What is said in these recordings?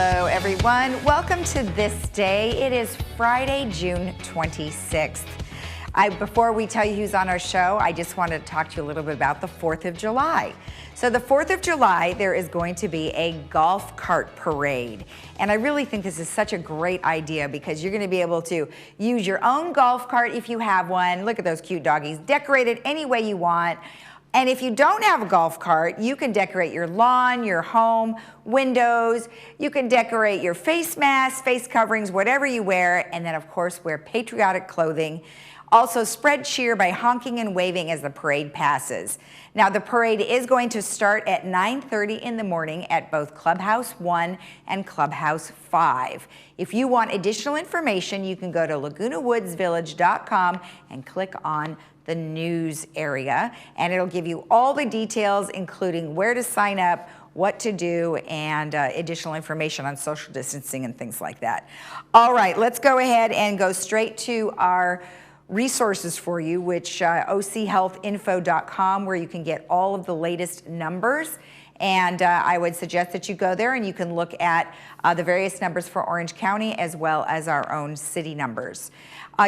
Hello, everyone. Welcome to This Day. It is Friday, June 26th. Before we tell you who's on our show, I just wanted to talk to you a little bit about the 4th of July. So the 4th of July, there is going to be a golf cart parade. And I really think this is such a great idea because you're going to be able to use your own golf cart if you have one. Look at those cute doggies. Decorate it any way you want. And if you don't have a golf cart, you can decorate your lawn, your home, windows. You can decorate your face masks, face coverings, whatever you wear. And then, of course, wear patriotic clothing. Also, spread cheer by honking and waving as the parade passes. Now, the parade is going to start at 9:30 in the morning at both Clubhouse 1 and Clubhouse 5. If you want additional information, you can go to lagunawoodsvillage.com and click on the news area, and it'll give you all the details, including where to sign up, what to do, and additional information on social distancing and things like that. All right, let's go ahead and go straight to our resources for you, which ochealthinfo.com, where you can get all of the latest numbers. And I would suggest that you go there and you can look at the various numbers for Orange County as well as our own city numbers.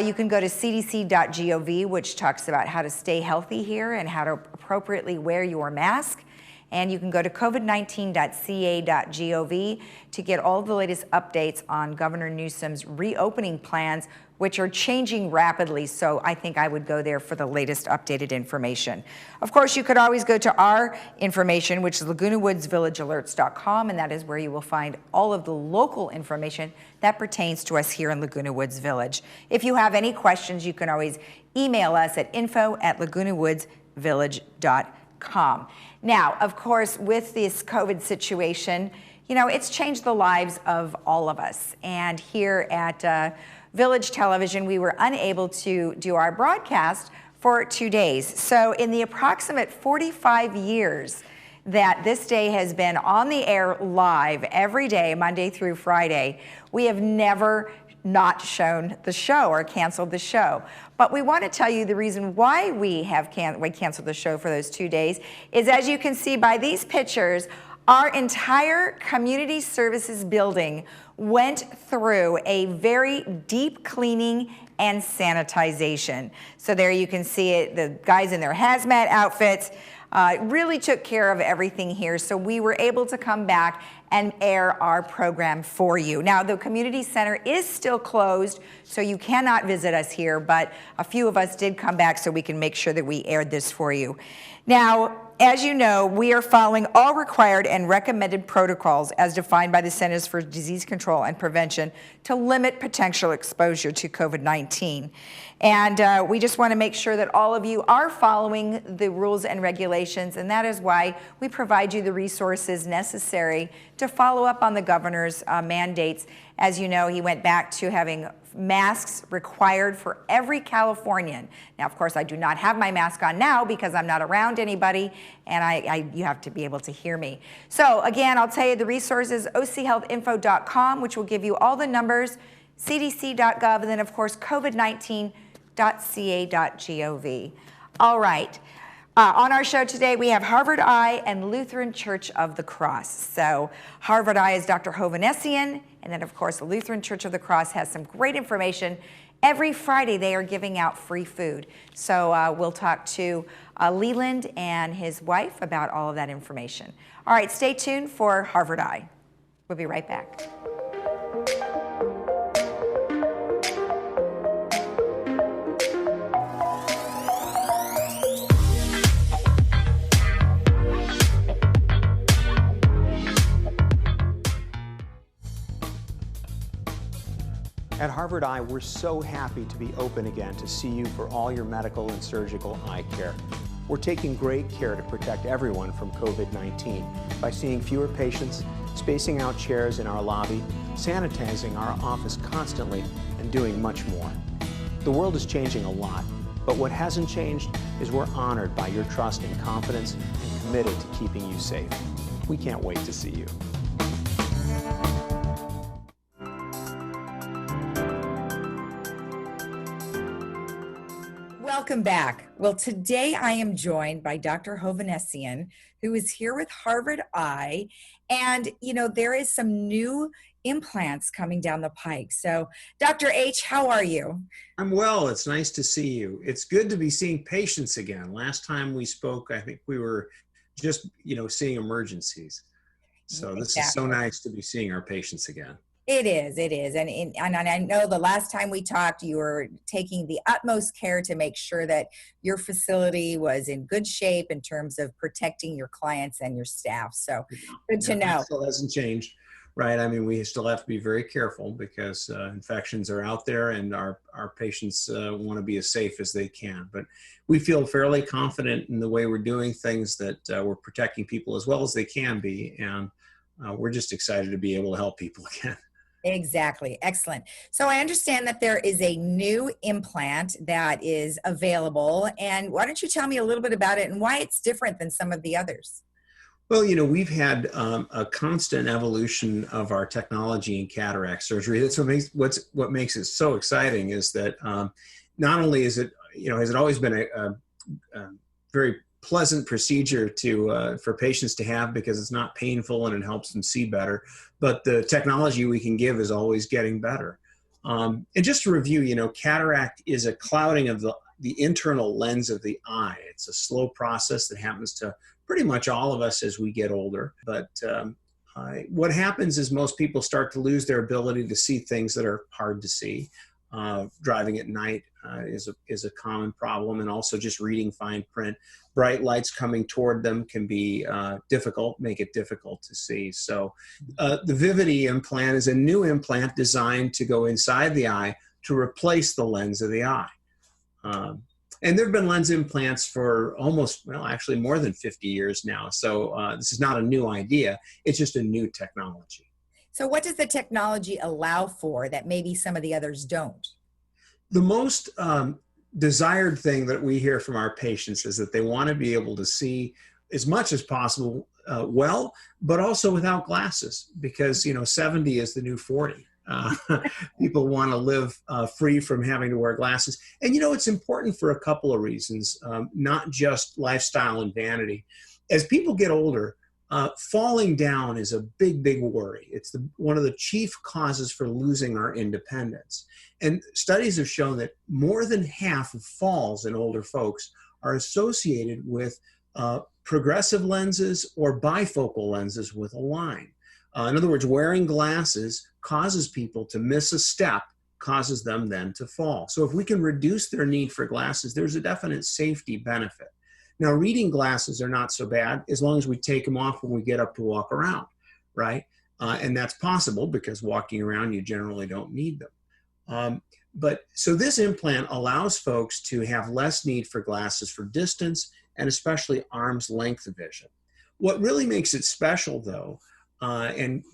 You can go to cdc.gov, which talks about how to stay healthy here and how to appropriately wear your mask. And you can go to covid19.ca.gov to get all the latest updates on Governor Newsom's reopening plans, which are changing rapidly. So I think I would go there for the latest updated information. Of course, you could always go to our information, which is lagunawoodsvillagealerts.com, and that is where you will find all of the local information that pertains to us here in Laguna Woods Village. If you have any questions, you can always email us at info@lagunawoodsvillage.com. Now, of course, with this COVID situation, you know, it's changed the lives of all of us. And here at Village Television, we were unable to do our broadcast for 2 days. So in the approximate 45 years that This Day has been on the air live every day, Monday through Friday, we have never not shown the show or canceled the show. But we want to tell you the reason why we have canceled the show for those 2 days is, as you can see by these pictures, our entire community services building went through a very deep cleaning and sanitization. So there you can see it, the guys in their hazmat outfits really took care of everything here. So we were able to come back and air our program for you. Now, the community center is still closed, so you cannot visit us here, but a few of us did come back so we can make sure that we aired this for you. Now, as you know, we are following all required and recommended protocols as defined by the Centers for Disease Control and Prevention to limit potential exposure to COVID-19. And we just want to make sure that all of you are following the rules and regulations, and that is why we provide you the resources necessary to follow up on the governor's mandates. As you know, he went back to having masks required for every Californian. Now, of course, I do not have my mask on now because I'm not around anybody, and you have to be able to hear me. So again, I'll tell you the resources, ochealthinfo.com, which will give you all the numbers, cdc.gov, and then, of course, covid19.ca.gov. All right. On our show today, we have Harvard Eye and Lutheran Church of the Cross. So Harvard Eye is Dr. Hovannessian, and then, of course, the Lutheran Church of the Cross has some great information. Every Friday, they are giving out free food. So we'll talk to Leland and his wife about all of that information. All right, stay tuned for Harvard Eye. We'll be right back. At Harvard Eye, we're so happy to be open again to see you for all your medical and surgical eye care. We're taking great care to protect everyone from COVID-19 by seeing fewer patients, spacing out chairs in our lobby, sanitizing our office constantly, and doing much more. The world is changing a lot, but what hasn't changed is we're honored by your trust and confidence and committed to keeping you safe. We can't wait to see you. Welcome back. Well, today I am joined by Dr. Hovannessian, who is here with Harvard Eye. And, there is some new implants coming down the pike. So, Dr. H, how are you? I'm well. It's nice to see you. It's good to be seeing patients again. Last time we spoke, I think we were just, seeing emergencies. So this is so nice to be seeing our patients again. It is. And I know the last time we talked, you were taking the utmost care to make sure that your facility was in good shape in terms of protecting your clients and your staff. So good to know. That still hasn't changed, right? I mean, we still have to be very careful because infections are out there and our patients want to be as safe as they can. But we feel fairly confident in the way we're doing things that we're protecting people as well as they can be. And we're just excited to be able to help people again. Exactly. Excellent. So I understand that there is a new implant that is available. And why don't you tell me a little bit about it and why it's different than some of the others? Well, we've had a constant evolution of our technology in cataract surgery. That's what makes it so exciting is that not only is it, has it always been a very pleasant procedure for patients to have because it's not painful and it helps them see better, but the technology we can give is always getting better. And just to review, cataract is a clouding of the internal lens of the eye. It's a slow process that happens to pretty much all of us as we get older. But what happens is most people start to lose their ability to see things that are hard to see. Driving at night is a common problem, and also just reading fine print. Bright lights coming toward them can be make it difficult to see. So the Vivity implant is a new implant designed to go inside the eye to replace the lens of the eye. And there have been lens implants for actually more than 50 years now. So this is not a new idea. It's just a new technology. So what does the technology allow for that maybe some of the others don't? The most desired thing that we hear from our patients is that they want to be able to see as much as possible well, but also without glasses because, 70 is the new 40. People want to live free from having to wear glasses. And, it's important for a couple of reasons, not just lifestyle and vanity. As people get older, falling down is a big, big worry. It's one of the chief causes for losing our independence. And studies have shown that more than half of falls in older folks are associated with progressive lenses or bifocal lenses with a line. In other words, wearing glasses causes people to miss a step, causes them then to fall. So if we can reduce their need for glasses, there's a definite safety benefit. Now, reading glasses are not so bad as long as we take them off when we get up to walk around, right? And that's possible because walking around, you generally don't need them. So this implant allows folks to have less need for glasses for distance and especially arm's length vision. What really makes it special, though, and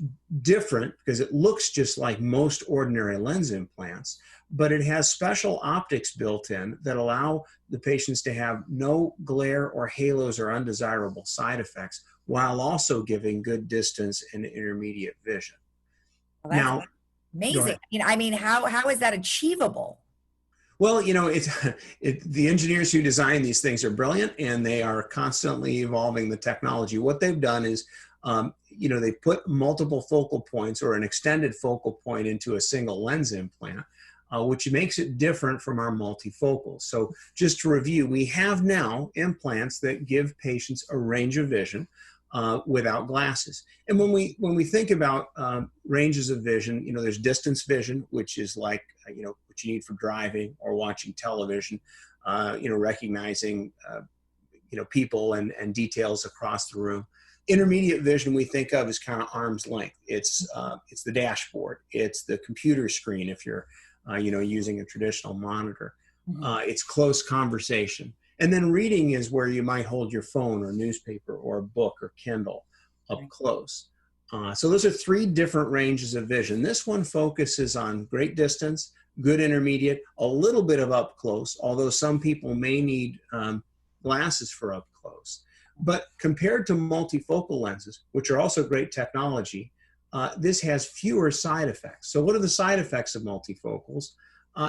different, because it looks just like most ordinary lens implants, but it has special optics built in that allow the patients to have no glare or halos or undesirable side effects while also giving good distance and intermediate vision. Well, that's amazing. How is that achievable? Well, the engineers who design these things are brilliant and they are constantly evolving the technology. What they've done is they put multiple focal points or an extended focal point into a single lens implant, which makes it different from our multifocals. So just to review, we have now implants that give patients a range of vision without glasses. And when we think about ranges of vision, there's distance vision, which is like, what you need for driving or watching television, recognizing, people and details across the room. Intermediate vision we think of as kind of arm's length. It's the dashboard. It's the computer screen if you're, using a traditional monitor. It's close conversation. And then reading is where you might hold your phone or newspaper or a book or Kindle up close. So those are three different ranges of vision. This one focuses on great distance, good intermediate, a little bit of up close, although some people may need glasses for up close. But compared to multifocal lenses, which are also great technology, this has fewer side effects. So what are the side effects of multifocals?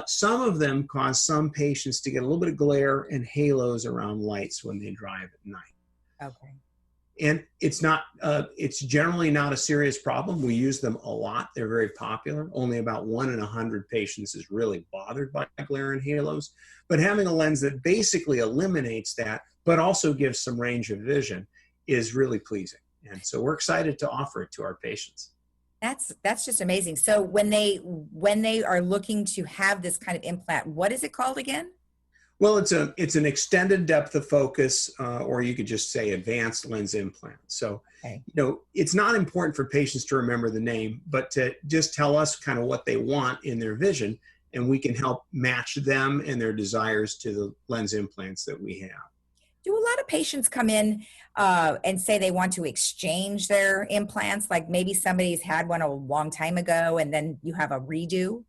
Some of them cause some patients to get a little bit of glare and halos around lights when they drive at night. Okay. And it's generally not a serious problem. We use them a lot. They're very popular. Only about 1 in 100 patients is really bothered by glare and halos. But having a lens that basically eliminates that, but also gives some range of vision, is really pleasing. And so we're excited to offer it to our patients. That's just amazing. So when they are looking to have this kind of implant, what is it called again? Well, it's an extended depth of focus, or you could just say advanced lens implant. So, Okay. It's not important for patients to remember the name, but to just tell us kind of what they want in their vision, and we can help match them and their desires to the lens implants that we have. Do a lot of patients come in and say they want to exchange their implants? Like maybe somebody's had one a long time ago and then you have a redo?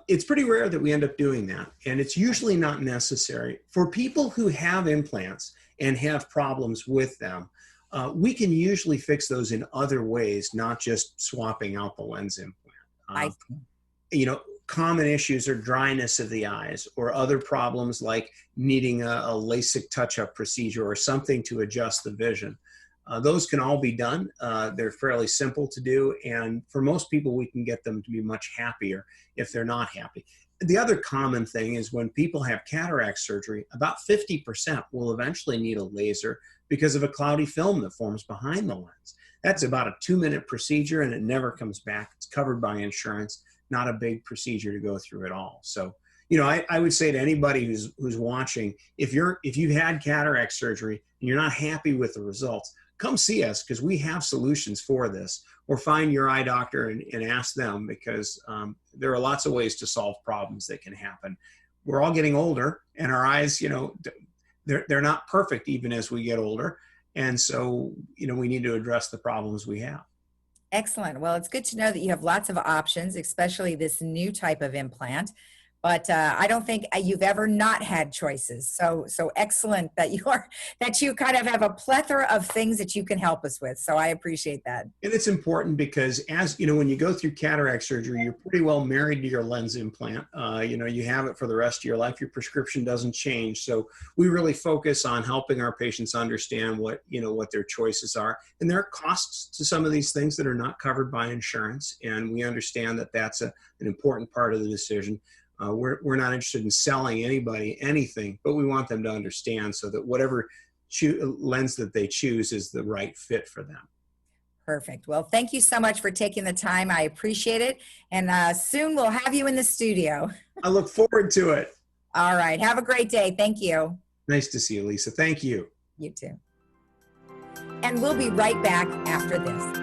It's pretty rare that we end up doing that, and it's usually not necessary. For people who have implants and have problems with them, we can usually fix those in other ways, not just swapping out the lens implant. I see. Common issues are dryness of the eyes, or other problems like needing a LASIK touch-up procedure or something to adjust the vision. Those can all be done. They're fairly simple to do, and for most people, we can get them to be much happier if they're not happy. The other common thing is when people have cataract surgery, about 50% will eventually need a laser because of a cloudy film that forms behind the lens. That's about a 2-minute procedure, and it never comes back. It's covered by insurance, not a big procedure to go through at all. So, I would say to anybody who's watching, if you've had cataract surgery and you're not happy with the results, come see us, because we have solutions for this, or find your eye doctor and ask them, because there are lots of ways to solve problems that can happen. We're all getting older, and our eyes, they're not perfect even as we get older. And so, we need to address the problems we have. Excellent. Well, it's good to know that you have lots of options, especially this new type of implant. But I don't think you've ever not had choices. So excellent that you kind of have a plethora of things that you can help us with. So I appreciate that. And it's important because, as when you go through cataract surgery, you're pretty well married to your lens implant. You have it for the rest of your life. Your prescription doesn't change. So we really focus on helping our patients understand what their choices are. And there are costs to some of these things that are not covered by insurance. And we understand that that's an important part of the decision. We're not interested in selling anybody anything, but we want them to understand so that whatever lens that they choose is the right fit for them. Perfect. Well, thank you so much for taking the time. I appreciate it. And soon we'll have you in the studio. I look forward to it. All right. Have a great day. Thank you. Nice to see you, Lisa. Thank you. You too. And we'll be right back after this.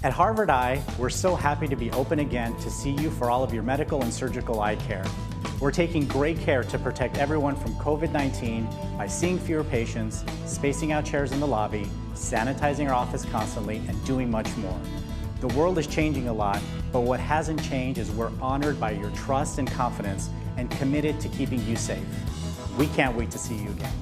At Harvard Eye, we're so happy to be open again to see you for all of your medical and surgical eye care. We're taking great care to protect everyone from COVID-19 by seeing fewer patients, spacing out chairs in the lobby, sanitizing our office constantly, and doing much more. The world is changing a lot, but what hasn't changed is we're honored by your trust and confidence and committed to keeping you safe. We can't wait to see you again.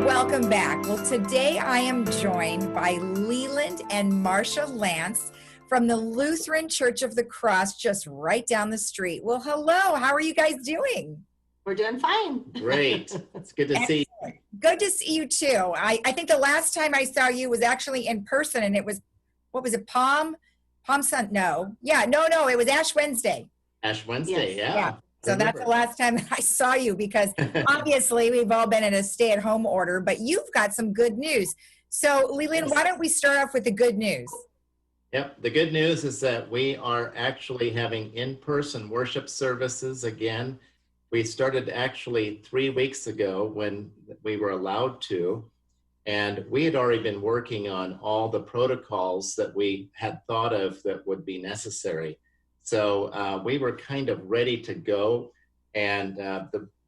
Welcome back. Well, today I am joined by Leland and Marcia Lance from the Lutheran Church of the Cross, just right down the street. Well, hello. How are you guys doing? We're doing fine. Great. It's good to see you. Good to see you too. I think the last time I saw you was actually in person, and it was, what was it, Palm Sun? No. Yeah, no, it was Ash Wednesday. Ash Wednesday, Yes. Yeah. So that's the last time that I saw you, because obviously we've all been in a stay-at-home order, but you've got some good news. So Leland, why don't we start off with the good news? Yep. The good news is that we are actually having in-person worship services again. We started actually 3 weeks ago when we were allowed to, and we had already been working on all the protocols that we had thought of that would be necessary. So we were kind of ready to go, and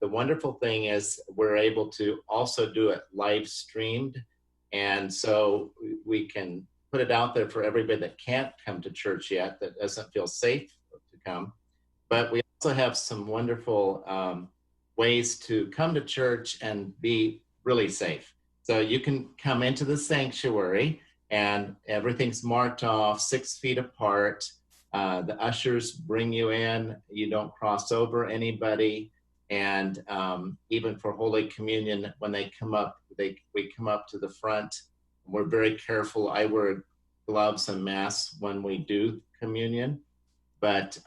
the wonderful thing is we're able to also do it live streamed. And so we can put it out there for everybody that can't come to church yet, that doesn't feel safe to come. But we also have some wonderful ways to come to church and be really safe. So you can come into the sanctuary and everything's marked off 6 feet apart. The ushers bring you in, you don't cross over anybody. And even for Holy Communion, when they come up, we come up to the front. We're very careful. I wear gloves and masks when we do communion, but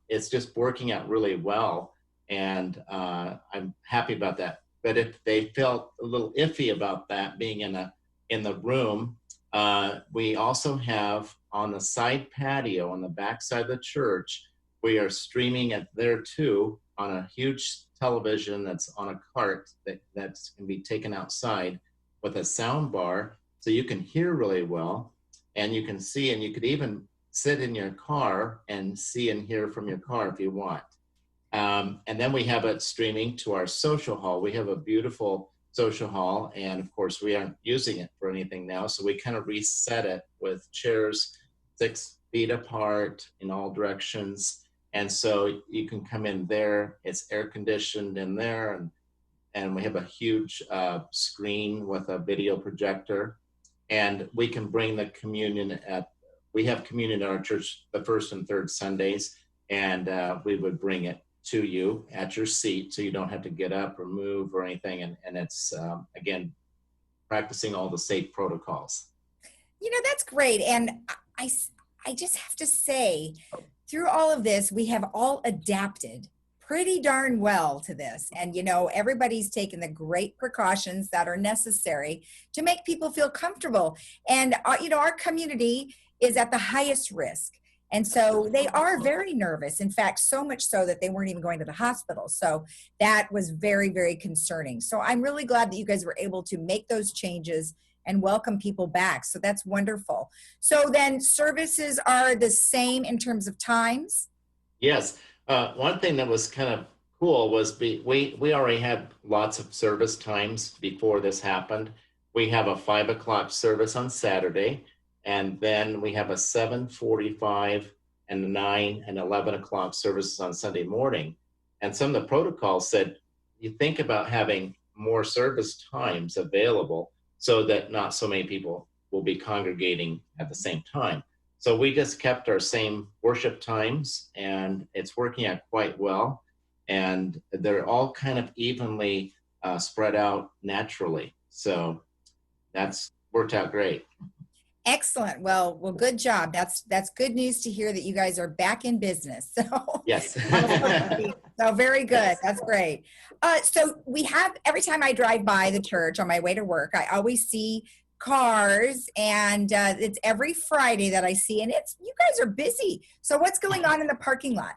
it's just working out really well. And I'm happy about that. But if they felt a little iffy about that being in the room, we also have on the side patio on the back side of the church, we are streaming it there too on a huge television that's on a cart that can be taken outside with a sound bar, so you can hear really well and you can see, and you could even sit in your car and see and hear from your car if you want. And then we have it streaming to our social hall. We have a beautiful social hall, and of course we aren't using it for anything now, so we kind of reset it with chairs 6 feet apart in all directions. And so you can come in there, it's air conditioned in there, and we have a huge screen with a video projector, and we can bring the communion we have communion at our church the first and third Sundays, and we would bring it to you at your seat, so you don't have to get up or move or anything. And it's, again, practicing all the safe protocols. You know, that's great. And I just have to say, through all of this, we have all adapted pretty darn well to this. And, you know, everybody's taken the great precautions that are necessary to make people feel comfortable. And, you know, our community is at the highest risk. And so they are very nervous. In fact, so much so that they weren't even going to the hospital. So that was very, very concerning. So I'm really glad that you guys were able to make those changes and welcome people back. So that's wonderful. So then services are the same in terms of times? Yes. One thing that was kind of cool was we already had lots of service times before this happened. We have a 5 o'clock service on Saturday, and then we have a 7:45 and 9 and 11 o'clock services on Sunday morning. And some of the protocols said, you think about having more service times available so that not so many people will be congregating at the same time. So we just kept our same worship times, and it's working out quite well. And they're all kind of evenly spread out naturally. So that's worked out great. Excellent. Well, good job. That's good news to hear that you guys are back in business. So yes. So very good. That's great. So we have, every time I drive by the church on my way to work, I always see cars, and it's every Friday that I see, and you guys are busy. So what's going on in the parking lot?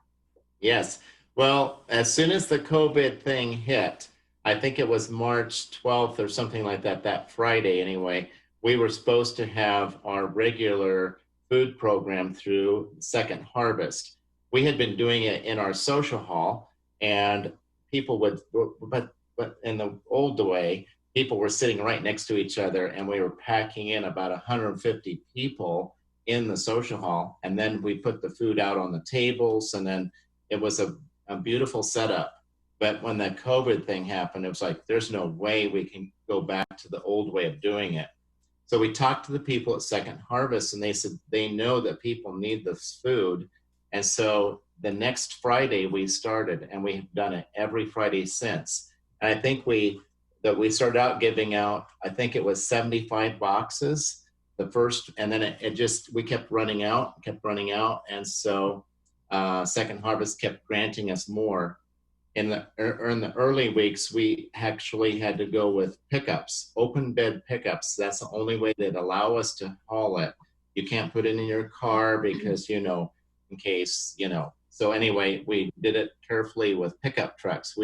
Yes. Well, as soon as the COVID thing hit, I think it was March 12th or something like that, that Friday anyway, we were supposed to have our regular food program through Second Harvest. We had been doing it in our social hall, and people would, but in the old way, people were sitting right next to each other, and we were packing in about 150 people in the social hall. And then we put the food out on the tables, and then it was a beautiful setup. But when that COVID thing happened, it was like, there's no way we can go back to the old way of doing it. So we talked to the people at Second Harvest, and they said they know that people need this food. And so the next Friday we started, and we've done it every Friday since. And I think we started out giving out, I think it was 75 boxes the first, and then we kept running out. And so Second Harvest kept granting us more. In the early weeks, we actually had to go with pickups, open bed pickups. That's the only way they'd allow us to haul it. You can't put it in your car because, in case. So anyway, we did it carefully with pickup trucks.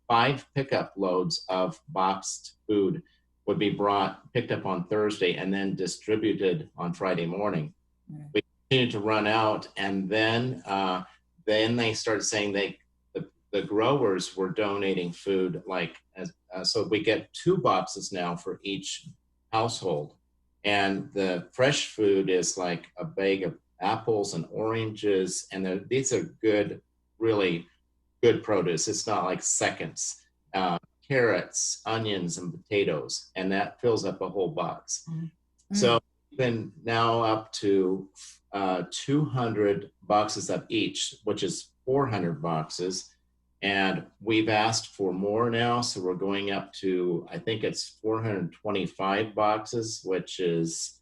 5 pickup loads of boxed food would be picked up on Thursday and then distributed on Friday morning. We continued to run out, and then they started saying the the growers were donating food, so we get 2 boxes now for each household. And the fresh food is like a bag of apples and oranges, and these are good, really good produce. It's not like seconds. Carrots, onions, and potatoes, and that fills up a whole box. Mm-hmm. So we've been now up to 200 boxes of each, which is 400 boxes. And we've asked for more now, so we're going up to, I think it's 425 boxes, which is,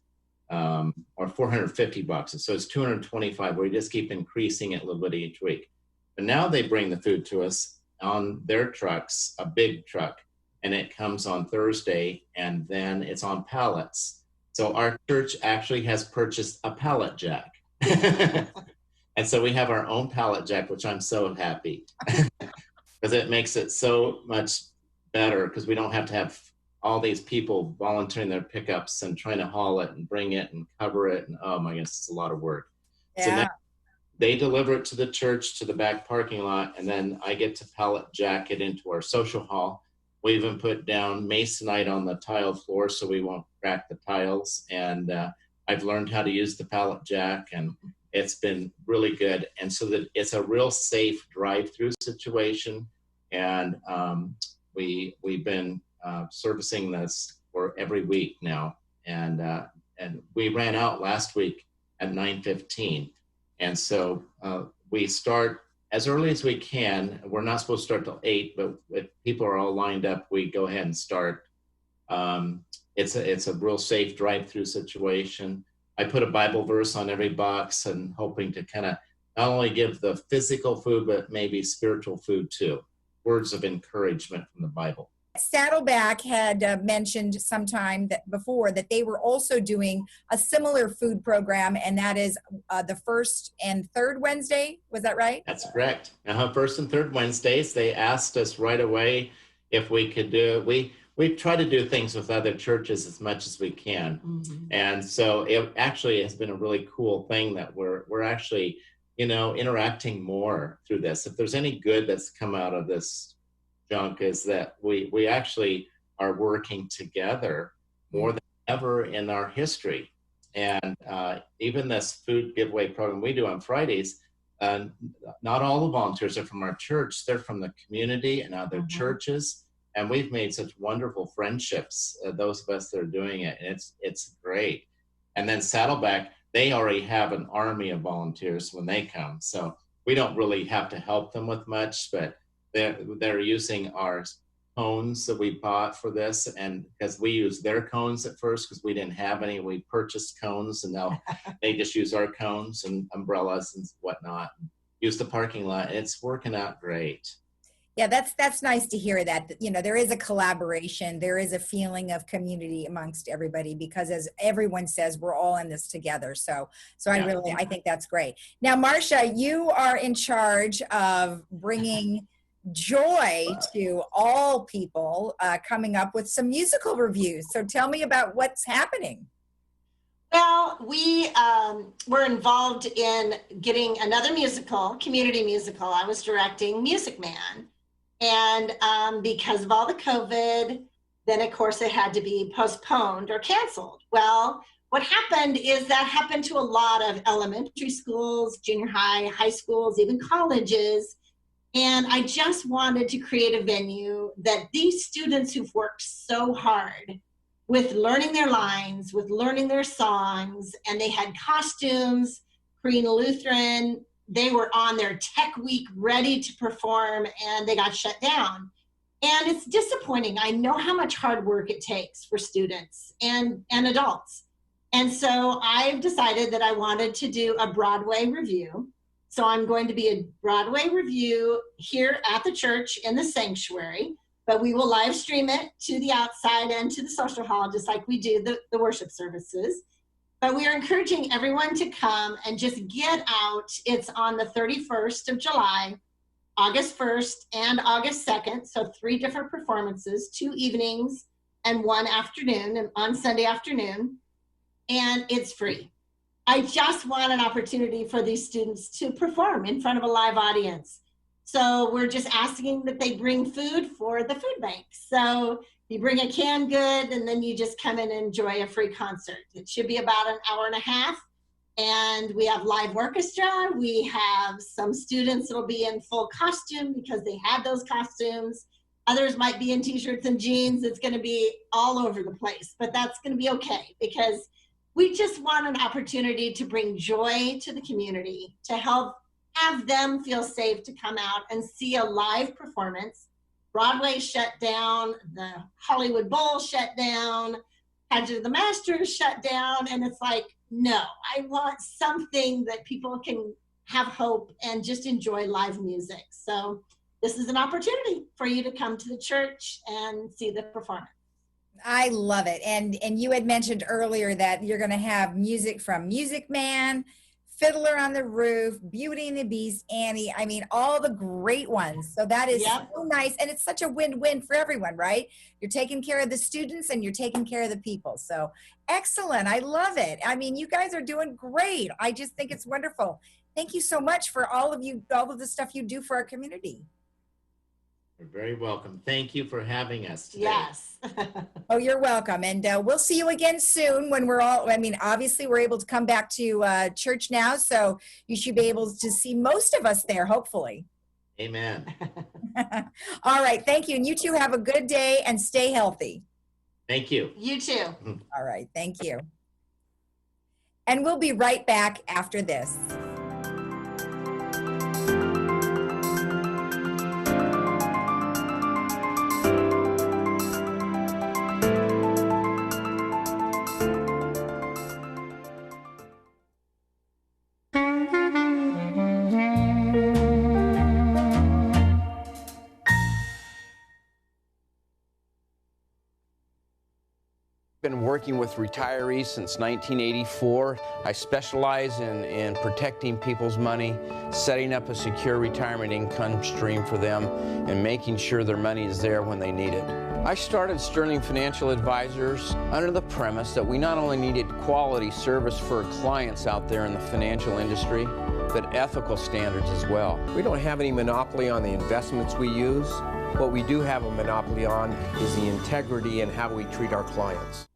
or 450 boxes. So it's 225. We just keep increasing it a little bit each week. But now they bring the food to us on their trucks, a big truck, and it comes on Thursday, and then it's on pallets. So our church actually has purchased a pallet jack. And so we have our own pallet jack, which I'm so happy because it makes it so much better, because we don't have to have all these people volunteering their pickups and trying to haul it and bring it and cover it. And oh my goodness, it's a lot of work. Yeah. So now they deliver it to the church, to the back parking lot, and then I get to pallet jack it into our social hall. We even put down masonite on the tile floor so we won't crack the tiles. And I've learned how to use the pallet jack, and it's been really good. And so that it's a real safe drive-through situation. And we've been servicing this for every week now. And we ran out last week at 9:15. And so we start as early as we can. We're not supposed to start till 8, but if people are all lined up, we go ahead and start. It's a real safe drive-through situation. I put a Bible verse on every box, and hoping to kind of not only give the physical food, but maybe spiritual food too. Words of encouragement from the Bible. Saddleback had mentioned sometime before that they were also doing a similar food program, and that is the first and third Wednesday. Was that right? That's correct. First and third Wednesdays. They asked us right away if we could do it. We try to do things with other churches as much as we can. Mm-hmm. And so it actually has been a really cool thing that we're actually, interacting more through this. If there's any good that's come out of this junk, is that we actually are working together more than ever in our history. And even this food giveaway program we do on Fridays, not all the volunteers are from our church. They're from the community and other mm-hmm. churches. And we've made such wonderful friendships, those of us that are doing it. And it's great. And then Saddleback, they already have an army of volunteers when they come. So we don't really have to help them with much, but they're using our cones that we bought for this. And because we used their cones at first, because we didn't have any, we purchased cones, and now they just use our cones and umbrellas and whatnot. Use the parking lot. It's working out great. Yeah, that's nice to hear that, there is a collaboration. There is a feeling of community amongst everybody, because as everyone says, we're all in this together. So yeah. I think that's great. Now, Marcia, you are in charge of bringing joy to all people, coming up with some musical reviews. So tell me about what's happening. Well, we were involved in getting another musical, community musical. I was directing Music Man. And because of all the COVID, then of course it had to be postponed or canceled. Well, what happened is that happened to a lot of elementary schools, junior high, high schools, even colleges. And I just wanted to create a venue that these students who've worked so hard with learning their lines, with learning their songs, and they had costumes, Korean Lutheran, they were on their tech week ready to perform, and they got shut down. And it's disappointing. I know how much hard work it takes for students and adults. And so I've decided that I wanted to do a Broadway review. So I'm going to be a Broadway review here at the church in the sanctuary, but we will live stream it to the outside and to the social hall, just like we do the worship services. But we are encouraging everyone to come and just get out. It's on the 31st of July, August 1st, and August 2nd. So 3 different performances, 2 evenings and 1 afternoon, on Sunday afternoon. And it's free. I just want an opportunity for these students to perform in front of a live audience. So we're just asking that they bring food for the food bank. So you bring a canned good and then you just come in and enjoy a free concert. It should be about an hour and a half. And we have live orchestra. We have some students that'll be in full costume because they had those costumes. Others might be in t-shirts and jeans. It's going to be all over the place, but that's going to be okay because we just want an opportunity to bring joy to the community, to help have them feel safe to come out and see a live performance. Broadway shut down, the Hollywood Bowl shut down, Pageant of the Masters shut down, and it's like, no, I want something that people can have hope and just enjoy live music. So this is an opportunity for you to come to the church and see the performance. I love it. And you had mentioned earlier that you're going to have music from Music Man, Fiddler on the Roof, Beauty and the Beast, Annie. I mean, all the great ones. So that is so nice. And it's such a win-win for everyone, right? You're taking care of the students and you're taking care of the people. So excellent. I love it. I mean, you guys are doing great. I just think it's wonderful. Thank you so much for all of the stuff you do for our community. You're very welcome. Thank you for having us today. Yes. Oh, you're welcome. And we'll see you again soon when we're all, I mean, obviously we're able to come back to church now, so you should be able to see most of us there, hopefully. Amen. All right. Thank you. And you two have a good day and stay healthy. Thank you. You too. All right. Thank you. And we'll be right back after this. Been working with retirees since 1984. I specialize in protecting people's money, setting up a secure retirement income stream for them, and making sure their money is there when they need it. I started Sterling Financial Advisors under the premise that we not only needed quality service for clients out there in the financial industry, but ethical standards as well. We don't have any monopoly on the investments we use. What we do have a monopoly on is the integrity and how we treat our clients.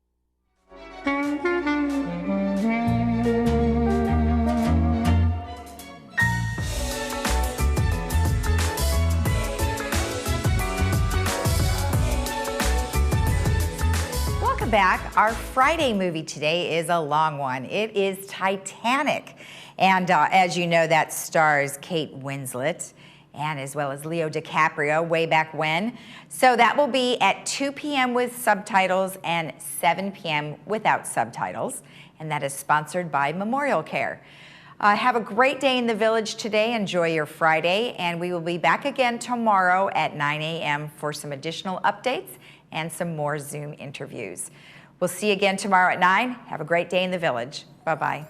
Welcome back. Our Friday movie today is a long one. It is Titanic. And as you know, that stars Kate Winslet and as well as Leo DiCaprio way back when. So that will be at 2 p.m. with subtitles and 7 p.m. without subtitles. And that is sponsored by Memorial Care. Have a great day in the Village today. Enjoy your Friday. And we will be back again tomorrow at 9 a.m. for some additional updates and some more Zoom interviews. We'll see you again tomorrow at 9. Have a great day in the Village. Bye-bye.